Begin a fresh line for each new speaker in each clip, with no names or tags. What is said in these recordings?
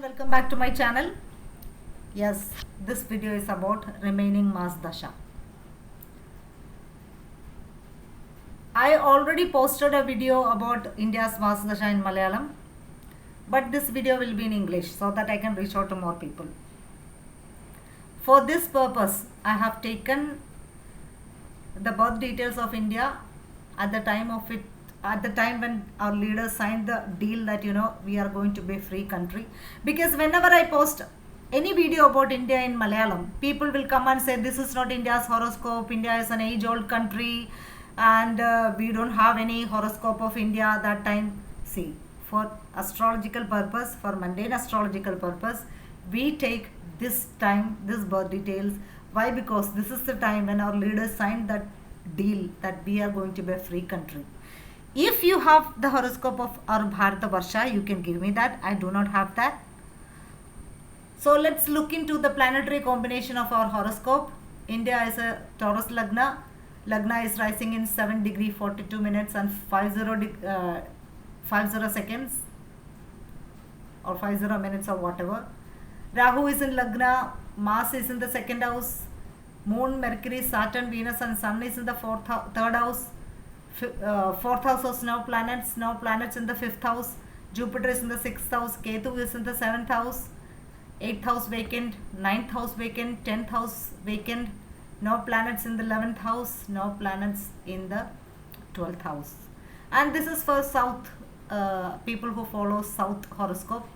Welcome back to my channel. Yes, this video is about remaining Mars Dasha. I already posted a video about India's Mars Dasha in Malayalam, but this video will be in English so that I can reach out to more people. For this purpose, I have taken the birth details of India at the time when our leaders signed the deal that we are going to be a free country. Because whenever I post any video about India in Malayalam, people will come and say this is not India's horoscope, India is an age-old country, and we don't have any horoscope of India that time. See, for astrological purpose, for mundane astrological purpose, we take this time, this birth details. Why? Because this is the time when our leaders signed that deal that we are going to be a free country. If you have the horoscope of our Bharata Varsha, you can give me that. I do not have that. So let's look into the planetary combination of our horoscope. India is a Taurus Lagna. Lagna is rising in 7 degree 42 minutes and 50 seconds or 50 minutes or whatever. Rahu is in Lagna. Mars is in the second house. Moon, Mercury, Saturn, Venus and Sun is in the third house. Fourth house of snow planets in the fifth house. Jupiter is in the sixth house. Ketu is in the seventh house. Eighth house vacant. Ninth house vacant. 10th house vacant. No planets in the 11th house. No planets in the 12th house. And this is for South people who follow South horoscope.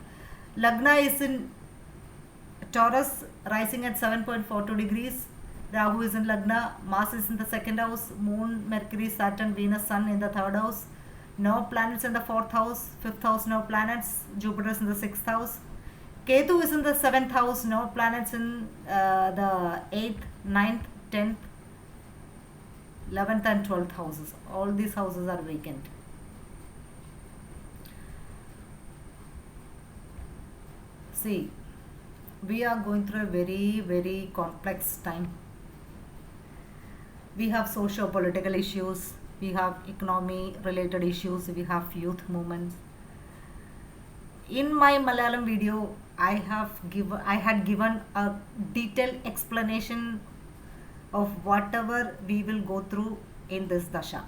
Lagna is in Taurus, rising at 7.42 degrees. Rahu is in Lagna. Mars is in the second house. Moon, Mercury, Saturn, Venus, Sun in the third house. No planets in the fourth house. Fifth house, no planets. Jupiter is in the sixth house. Ketu is in the seventh house. No planets in the 8th, 9th, 10th, 11th and 12th houses. All these houses are vacant. See, we are going through a very, very complex time. We have socio-political issues, we have economy related issues, we have youth movements. In my Malayalam video, I had given a detailed explanation of whatever we will go through in this dasha.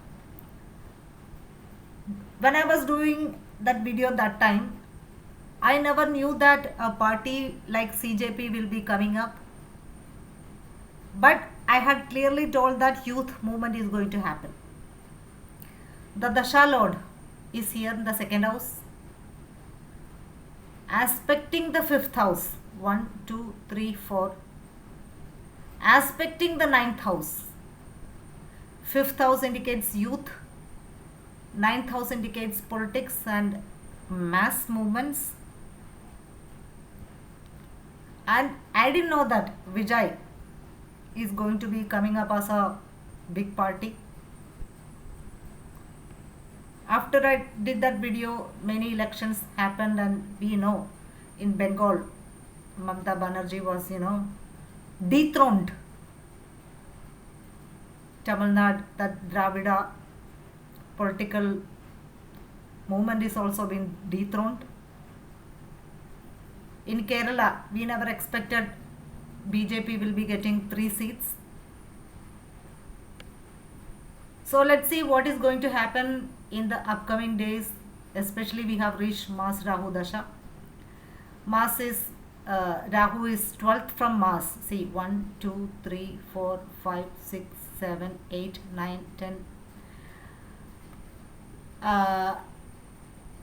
When I was doing that video that time, I never knew that a party like CJP will be coming up. But I had clearly told that youth movement is going to happen. The Dasha Lord is here in the second house, aspecting the fifth house, 1, 2, 3, 4, aspecting the ninth house. Fifth house indicates youth, ninth house indicates politics and mass movements. And I didn't know that Vijay is going to be coming up as a big party. After I did that video, many elections happened, and we know in Bengal, Mamata Banerjee was, dethroned. Tamil Nadu, that Dravida political movement is also been dethroned. In Kerala, we never expected BJP will be getting 3 seats. So let's see what is going to happen in the upcoming days. Especially we have reached Mars Rahu Dasha. Mars is, Rahu is 12th from Mars. See, 1, 2, 3, 4, 5, 6, 7, 8, 9, 10,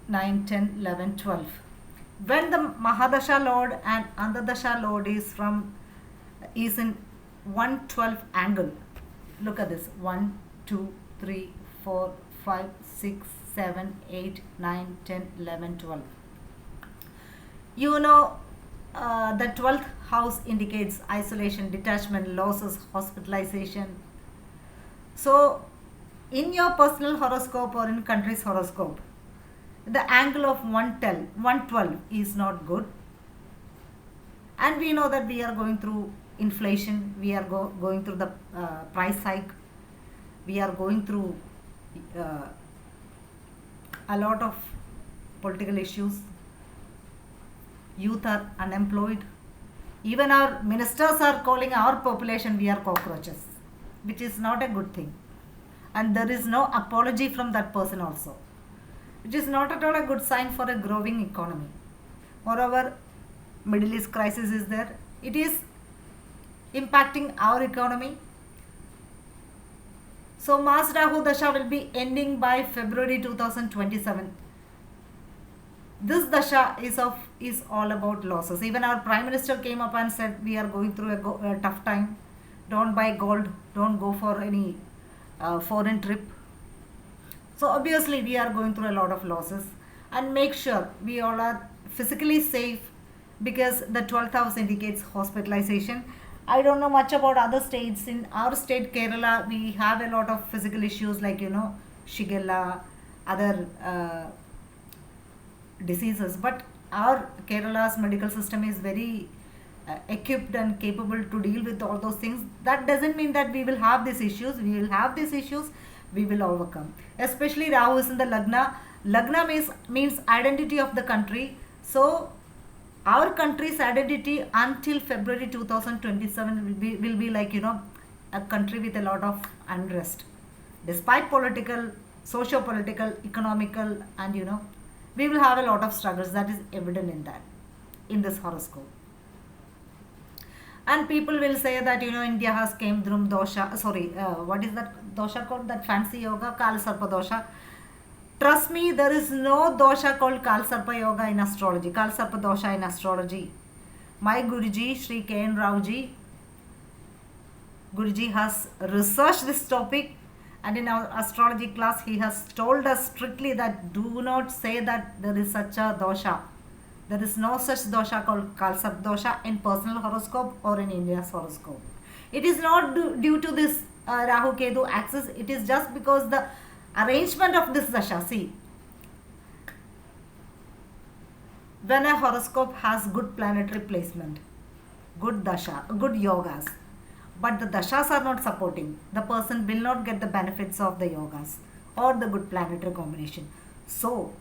9, 10, 11, 12. When the Mahadasha Lord and Andadasha Lord is in 112 angle. Look at this. 1, 2, 3, 4, 5, 6, 7, 8, 9, 10, 11, 12. The 12th house indicates isolation, detachment, losses, hospitalization. So, in your personal horoscope or in country's horoscope, the angle of 112 is not good. And we know that we are going through inflation, we are going through the price hike, we are going through a lot of political issues. Youth are unemployed. Even our ministers are calling our population we are cockroaches, which is not a good thing. And there is no apology from that person also, which is not at all a good sign for a growing economy. Moreover, Middle East crisis is there. It is impacting our economy. So Mars Rahu Dasha will be ending by February 2027. This Dasha is all about losses. Even our Prime Minister came up and said we are going through a tough time. Don't buy gold. Don't go for any foreign trip. So obviously we are going through a lot of losses, and make sure we all are physically safe, because the 12th house indicates hospitalization. I don't know much about other states. In our state Kerala, we have a lot of physical issues like Shigella, other diseases, but our Kerala's medical system is very equipped and capable to deal with all those things. That doesn't mean that we will have these issues. We will have these issues. We will overcome. Especially Rahu is in the Lagna. Lagna means identity of the country. So our country's identity until February 2027 will be like a country with a lot of unrest, despite political, socio-political, economical, and we will have a lot of struggles. That is evident in this horoscope. And people will say that India has came through dosha. Sorry, what is that dosha called? That fancy yoga, Kal Sarpa dosha. Trust me, there is no dosha called Kal Sarpa yoga in astrology. Kal Sarpa dosha in astrology. My Guruji, Sri K.N. Raoji, Guruji has researched this topic, and in our astrology class he has told us strictly that do not say that there is such a dosha. There is no such dosha called Kal Sarpa dosha in personal horoscope or in India's horoscope. It is not due to this Rahu Ketu axis. It is just because the arrangement of this dasha. See, when a horoscope has good planetary placement, good dasha, good yogas, but the dashas are not supporting, the person will not get the benefits of the yogas or the good planetary combination. So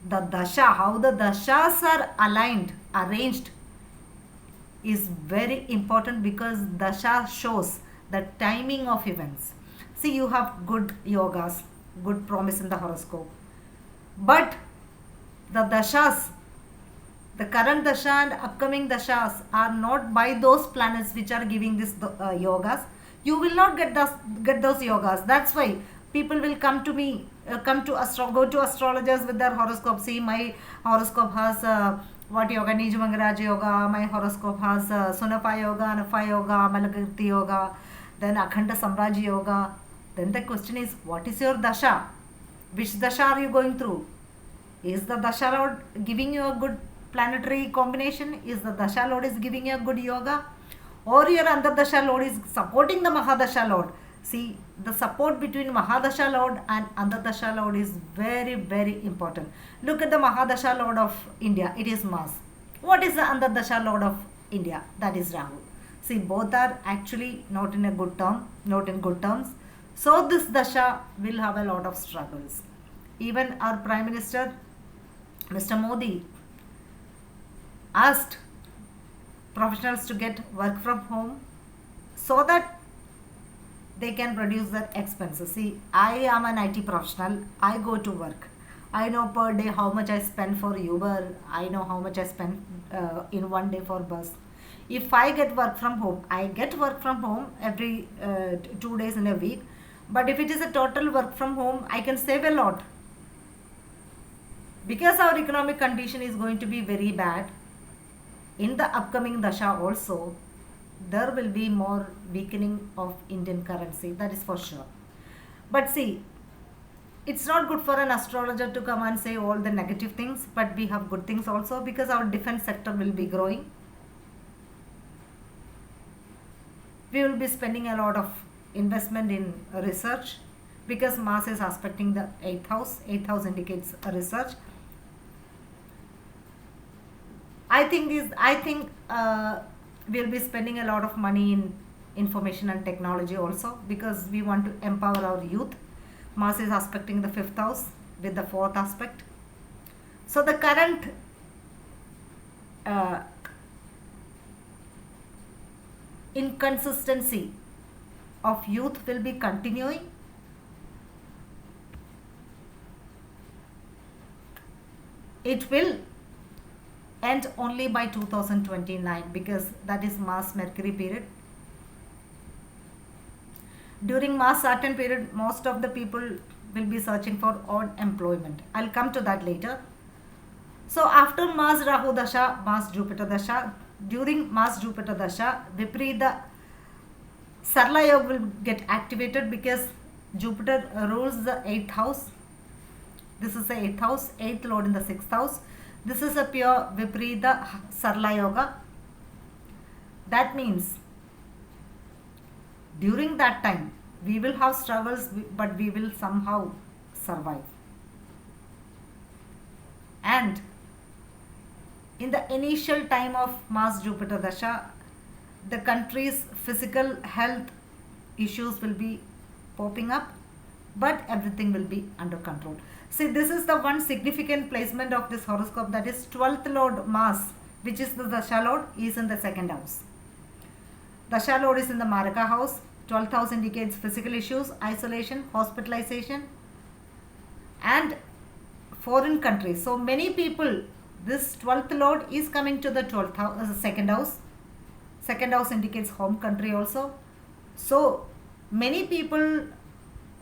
the dasha, how the dashas are aligned, arranged, is very important, because dasha shows the timing of events. See, you have good yogas, good promise in the horoscope, but the dashas, the current dasha and upcoming dashas are not by those planets which are giving this yogas. You will not get those yogas. That's why people will come to me, go to astrologers with their horoscope. See, my horoscope has what yoga? Nijamangaraja yoga. My horoscope has Sunafa yoga, Anafa yoga, Malakirti yoga, then Akhanda Samraji yoga. Then the question is, what is your dasha? Which dasha are you going through? Is the dasha lord giving you a good planetary combination? Is the dasha lord is giving you a good yoga? Or your Antardasha lord is supporting the Mahadasha lord? See, the support between Mahadasha lord and Antardasha lord is very, very important. Look at the Mahadasha lord of India. It is Mars. What is the Antardasha lord of India? That is Rahu. See, both are actually not in good terms. So this dasha will have a lot of struggles. Even our Prime Minister, Mr. Modi, asked professionals to get work from home so that they can reduce their expenses. See, I am an IT professional. I go to work. I know per day how much I spend for Uber. I know how much I spend in one day for bus. If I get work from home, I get work from home every 2 days in a week. But if it is a total work from home, I can save a lot. Because our economic condition is going to be very bad, in the upcoming dasha also, there will be more weakening of Indian currency. That is for sure. But see, it's not good for an astrologer to come and say all the negative things, but we have good things also, because our defense sector will be growing. We will be spending a lot of investment in research, because Mars is aspecting the 8th house. 8th house indicates research. I think we'll be spending a lot of money in information and technology also, because we want to empower our youth. Mars is aspecting the 5th house with the 4th aspect. So the current uh, inconsistency of youth will be continuing. It will end only by 2029 because that is Mars Mercury period. During Mars Saturn period, most of the people will be searching for odd employment. I'll come to that later. So after Mars Rahu Dasha, Mars Jupiter Dasha, during Mars Jupiter Dasha, Viparita Sarla Yoga will get activated because Jupiter rules the 8th house. This is the 8th house, 8th lord in the 6th house. This is a pure Viparita Sarla Yoga. That means during that time we will have struggles, but we will somehow survive. And in the initial time of Mars Jupiter Dasha, the country's physical health issues will be popping up, but everything will be under control. See, this is the one significant placement of this horoscope, that is 12th lord Mars, which is the Dasha lord, is in the 2nd house. Dasha lord is in the Maraka house. 12th house indicates physical issues, isolation, hospitalization, and foreign countries. So many people, this 12th lord is coming to the 12th house, 2nd house. 2nd house indicates home country also. So many people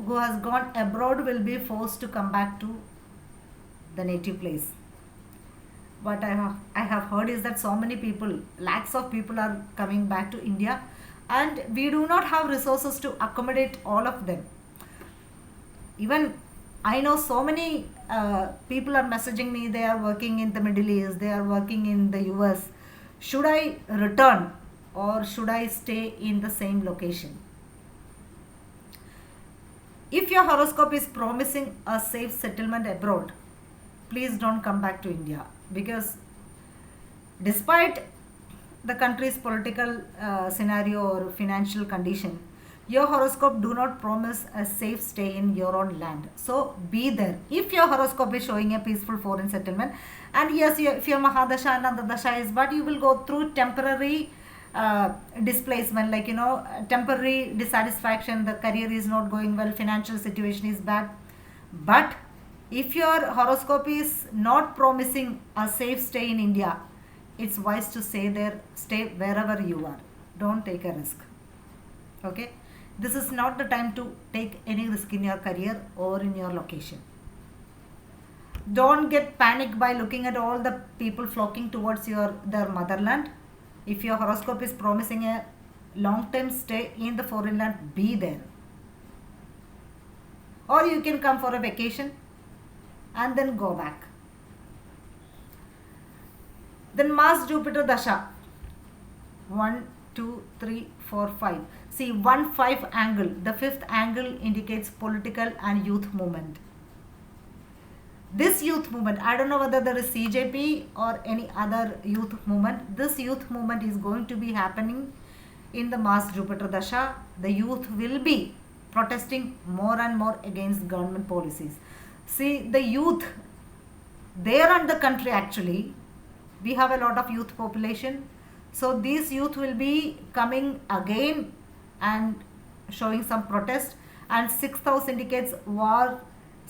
who has gone abroad will be forced to come back to the native place. What I have heard is that so many people, lakhs of people are coming back to India, and we do not have resources to accommodate all of them. Even I know so many people are messaging me, they are working in the Middle East, they are working in the US. Should I return or should I stay in the same location? If your horoscope is promising a safe settlement abroad, please don't come back to India, because despite the country's political scenario or financial condition, your horoscope do not promise a safe stay in your own land. So be there. If your horoscope is showing a peaceful foreign settlement, and yes, if your Mahadasha and Antardasha is, but you will go through temporary displacement, like temporary dissatisfaction, the career is not going well, financial situation is bad. But if your horoscope is not promising a safe stay in India, it's wise to stay wherever you are. Don't take a risk. Okay, this is not the time to take any risk in your career or in your location. Don't get panicked by looking at all the people flocking towards their motherland. If your horoscope is promising a long-term stay in the foreign land, be there. Or you can come for a vacation and then go back. Then Mars Jupiter Dasha. 1, 2, 3, 4, 5. See, 1, 5 angle. The 5th angle indicates political and youth movement. This youth movement, I don't know whether there is CJP or any other youth movement. This youth movement is going to be happening in the Mars Jupiter Dasha. The youth will be protesting more and more against government policies. See, the youth, they run the country actually. We have a lot of youth population. So these youth will be coming again and showing some protest. And 6th house indicates war.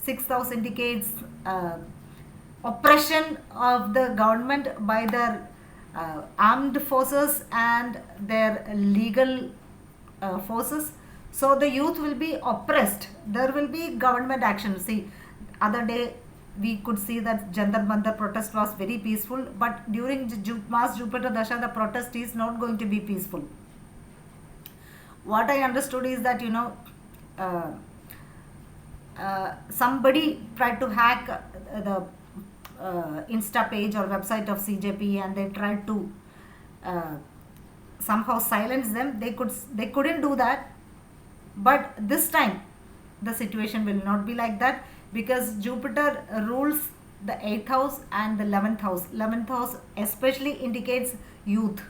6th house indicates oppression of the government by their armed forces and their legal forces. So the youth will be oppressed. There will be government action. See, other day we could see that Jantar Mantar protest was very peaceful, but during Mars Jupiter Dasha, the protest is not going to be peaceful. What I understood is that somebody tried to hack the Insta page or website of CJP, and they tried to somehow silence them. They couldn't do that, but this time the situation will not be like that, because Jupiter rules the 8th house and the 11th house. 11th house especially indicates youth,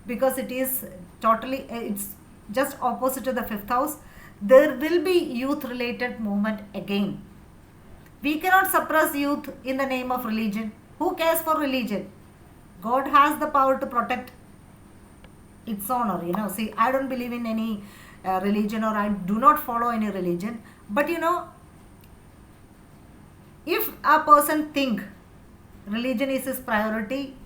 because it is totally, it's just opposite to the 5th house. There will be youth related movement again. We cannot suppress youth in the name of religion. Who cares for religion? God has the power to protect its honor. See, I don't believe in any religion, or I do not follow any religion. But if a person think religion is his priority,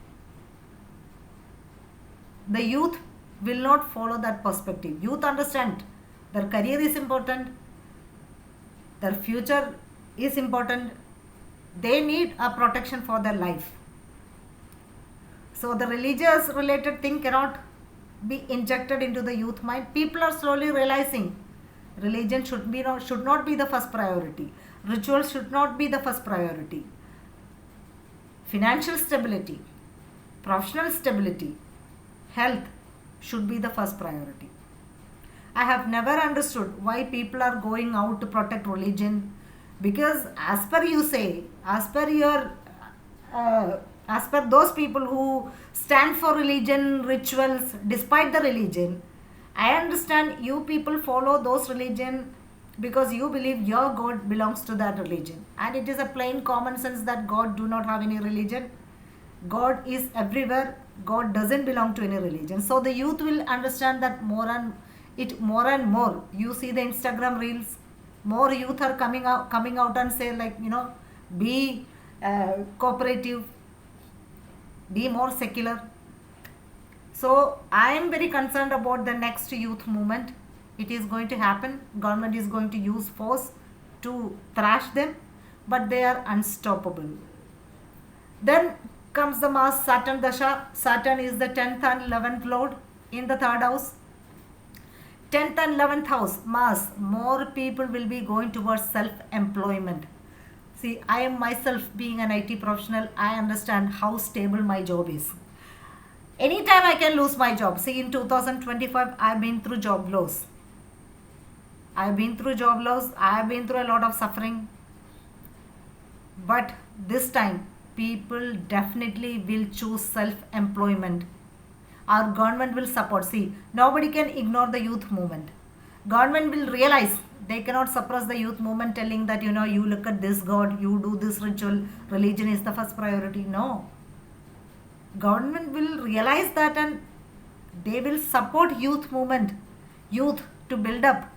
the youth will not follow that perspective. Youth understand their career is important, their future is important, they need a protection for their life. So the religious related thing cannot be injected into the youth mind. People are slowly realizing religion should not be the first priority. Rituals should not be the first priority. Financial stability, professional stability, health should be the first priority. I have never understood why people are going out to protect religion, because as per you say, as per those people who stand for religion, rituals, despite the religion, I understand you people follow those religion because you believe your God belongs to that religion, and it is a plain common sense that God do not have any religion. God is everywhere. God doesn't belong to any religion. So the youth will understand that more and more. You see the Instagram reels, more youth are coming out and say, like, be cooperative, be more secular. So I am very concerned about the next youth movement. It is going to happen. Government is going to use force to thrash them, but they are unstoppable. Then comes the Mars Saturn Dasha. Saturn is the 10th and 11th lord in the 3rd house. 10th and 11th house, Mars, more people will be going towards self-employment. See, I am myself being an IT professional, I understand how stable my job is. Anytime I can lose my job. See, in 2025, I've been through job loss. I have been through a lot of suffering. But this time, people definitely will choose self-employment. Our government will support. See, nobody can ignore the youth movement. Government will realize they cannot suppress the youth movement telling that, you look at this God, you do this ritual, religion is the first priority. No. Government will realize that, and they will support youth movement, youth to build up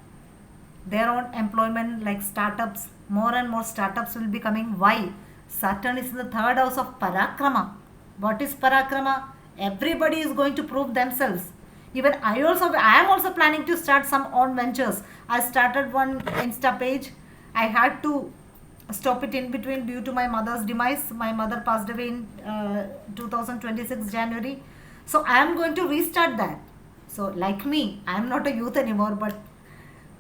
their own employment, like startups. More and more startups will be coming. Why? Saturn is in the 3rd house of Parakrama. What is Parakrama? Everybody is going to prove themselves. Even I am also planning to start some own ventures. I started one Insta page. I had to stop it in between due to my mother's demise. My mother passed away in 2026 January. So I am going to restart that. So like me, I am not a youth anymore, but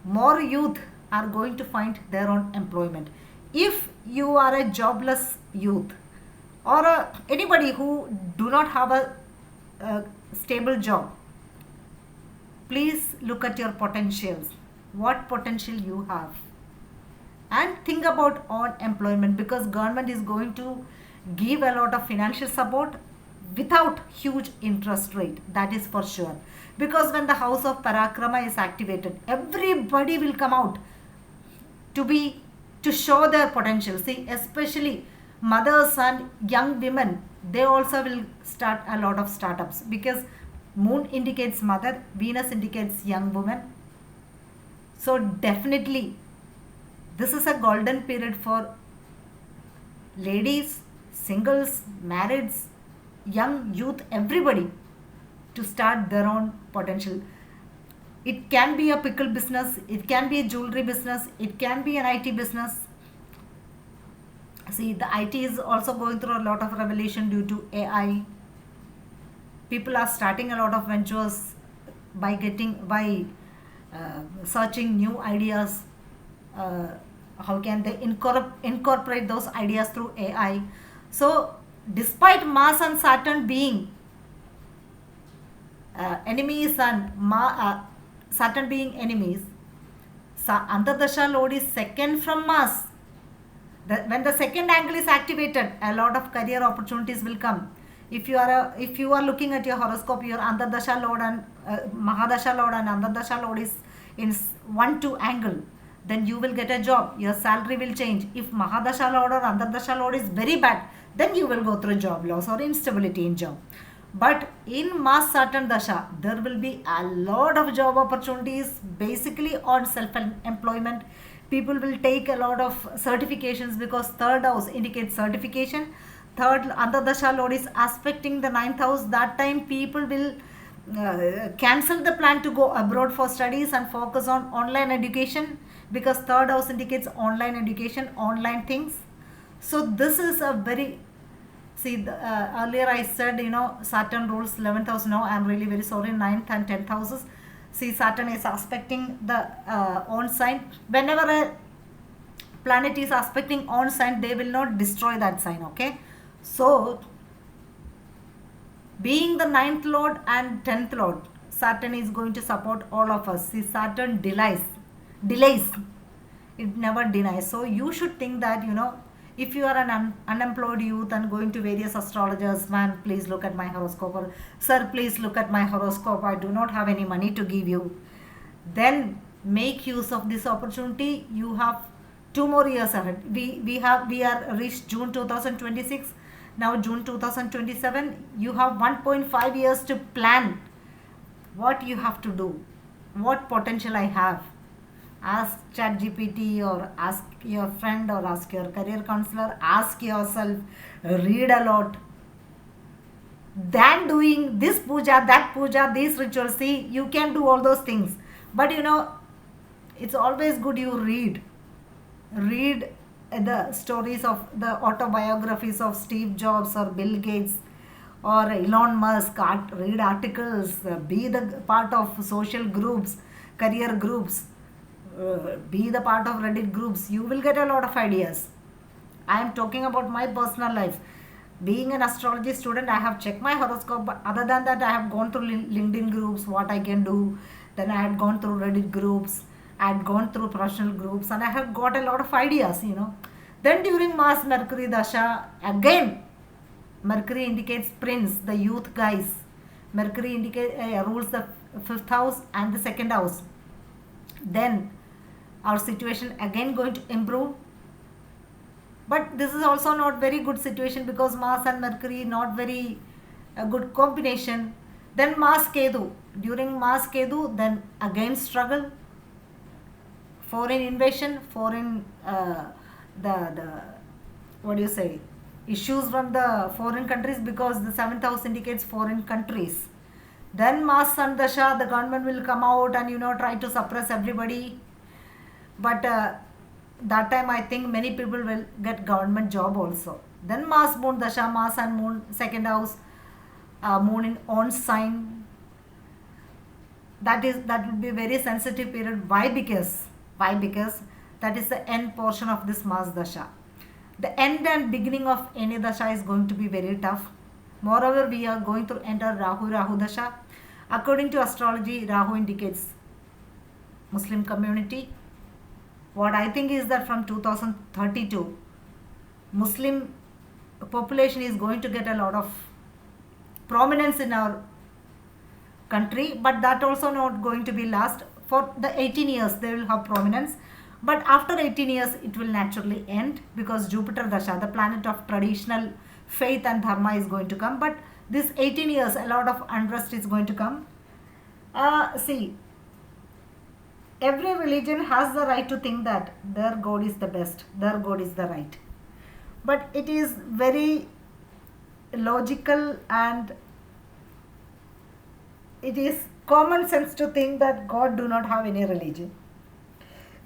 more youth are going to find their own employment. If you are a jobless youth, or anybody who do not have a stable job, please look at your potentials, what potential you have, and think about own employment, because government is going to give a lot of financial support without huge interest rate, that is for sure. Because when the house of Parakrama is activated, everybody will come out to show their potential. See, especially mothers and young women, they also will start a lot of startups, because moon indicates mother, Venus indicates young woman. So definitely this is a golden period for ladies, singles, marrieds, young, youth, everybody to start their own potential. It can be a pickle business, it can be a jewelry business, it can be an IT business. See, the IT is also going through a lot of revelation due to AI. People are starting a lot of ventures by searching new ideas. How can they incorporate those ideas through AI? So despite Mars and Saturn being enemies, and Saturn being enemies, Antardasha Lord is second from Mars. When the second angle is activated, a lot of career opportunities will come. If you are looking at your horoscope, your Antardasha Lord and Mahadasha Lord and Antardasha Lord is in 1-2 angle, then you will get a job. Your salary will change. If Mahadasha Lord or Antardasha Lord is very bad, then you will go through job loss or instability in job. But in Mars Saturn Dasha, there will be a lot of job opportunities basically on self-employment. People will take a lot of certifications because third house indicates certification. Third, Antardasha Lord is aspecting the ninth house. That time people will cancel the plan to go abroad for studies and focus on online education, because third house indicates online education, online things. So this is a very, see, earlier I said, Saturn rules 11th house. No, I'm really very sorry, 9th and 10th houses. See, Saturn is aspecting the own sign. Whenever a planet is aspecting own sign, they will not destroy that sign, okay? So, being the 9th lord and 10th lord, Saturn is going to support all of us. See, Saturn delays. It never denies. So you should think that, if you are an unemployed youth and going to various astrologers, man, please look at my horoscope, or sir, please look at my horoscope, I do not have any money to give you, then make use of this opportunity. You have 2 more years ahead. We are reached June 2026. Now June 2027. You have 1.5 years to plan what you have to do, what potential I have. Ask ChatGPT, or ask your friend, or ask your career counselor, ask yourself, read a lot. Than doing this puja, that puja, these rituals. See, you can do all those things, but it's always good you read the stories of the autobiographies of Steve Jobs or Bill Gates or Elon Musk. Read articles, be the part of social groups, career groups, be the part of Reddit groups. You will get a lot of ideas. I am talking about my personal life. Being an astrology student, I have checked my horoscope, but other than that, I have gone through LinkedIn groups, what I can do. Then I had gone through Reddit groups, I had gone through professional groups, and I have got a lot of ideas. Then during Mars Mercury Dasha, again, Mercury indicates prince, the youth guys. Mercury rules the 5th house and the 2nd house. Then our situation again going to improve. But this is also not very good situation, because Mars and Mercury not very good combination. Then Mars Ketu. During Mars Ketu, then again struggle. Foreign invasion, foreign the what do you say, issues from the foreign countries, because the 7th house indicates foreign countries. Then Mars Sun Dasha, the government will come out and try to suppress everybody. But that time I think many people will get government job also. Then Mars Moon Dasha, Mars and Moon 2nd house, Moon in own sign. That will be very sensitive period. Why? Because that is the end portion of this Mars Dasha. The end and beginning of any Dasha is going to be very tough. Moreover, we are going to enter Rahu Dasha. According to astrology, Rahu indicates Muslim community. What I think is that from 2032, Muslim population is going to get a lot of prominence in our country, but that also not going to be last. For the 18 years, they will have prominence. But after 18 years, it will naturally end, because Jupiter Dasha, the planet of traditional faith and dharma, is going to come. But this 18 years, a lot of unrest is going to come. See, every religion has the right to think that their God is the best, their God is the right. But it is very logical, and it is common sense to think that God do not have any religion.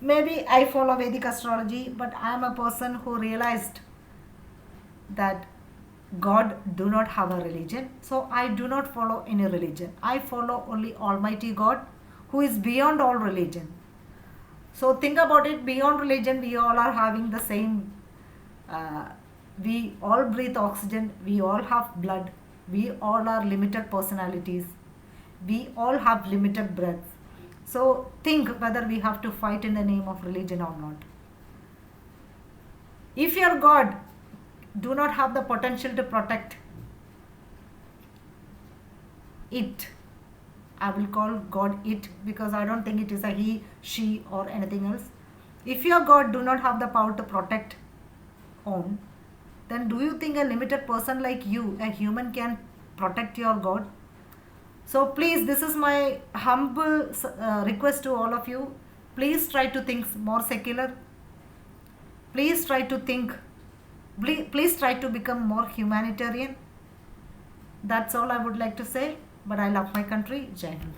Maybe I follow Vedic astrology, but I am a person who realized that God do not have a religion. So I do not follow any religion. I follow only Almighty God, who is beyond all religion. So think about it, beyond religion, we all are having the same, we all breathe oxygen, we all have blood, we all are limited personalities, we all have limited breath. So think whether we have to fight in the name of religion or not. If your God do not have the potential to protect it, I will call God it, because I don't think it is a he, she or anything else. If your God do not have the power to protect own, then do you think a limited person like you, a human, can protect your God? So please, this is my humble request to all of you. Please try to think more secular. Please try to think. Please try to become more humanitarian. That's all I would like to say. But I love my country. Jai Hind.